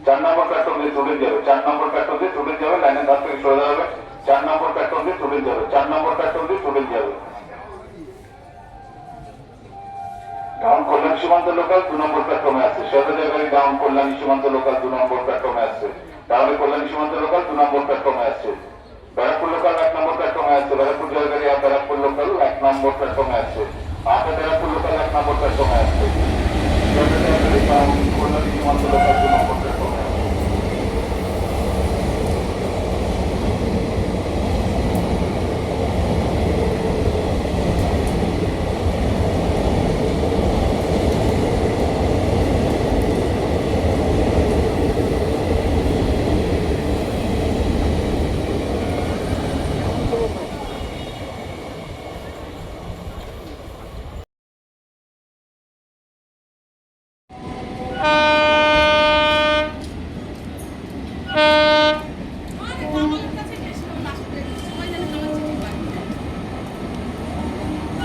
4 নম্বর platform দিয়ে student যাবে, 4 নম্বর platform দিয়ে স্টুডেন্ট যাবে, লাইনের ধার থেকে সরে দাঁড়াবে। 4 নম্বর প্ল্যাটফর্ম দিয়ে স্টুডেন্ট যাবে, 4 নম্বর প্ল্যাটফর্ম দিয়ে স্টুডেন্ট যাবে। ডাউন কল্যাণ সীমান্ত লোকাল 2 নম্বর প্ল্যাটফর্মে আছে। শেরবাজার গাড়ি ডাউন কল্যাণী সীমান্ত লোকাল 2 নম্বর প্ল্যাটফর্মে আছে। তাহলে কল্যাণী সীমান্ত লোকাল 2 নম্বর প্ল্যাটফর্মে আছে। ব্যারাকপুর লোকাল 1 নম্বর প্ল্যাটফর্মে আছে। ব্যারাকপুর জলগাড়ি আর ব্যারাকপুর লোকাল 1 নম্বর প্ল্যাটফর্মে আছে। ব্যারাকপুর লোকাল 1 নম্বর প্ল্যাটফর্মে আছে। শেরবাজার গাড়ি ডাউন কল্যাণী সীমান্ত লোকাল 2 নম্বর প্ল্যাটফর্মে আছে।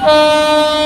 Oh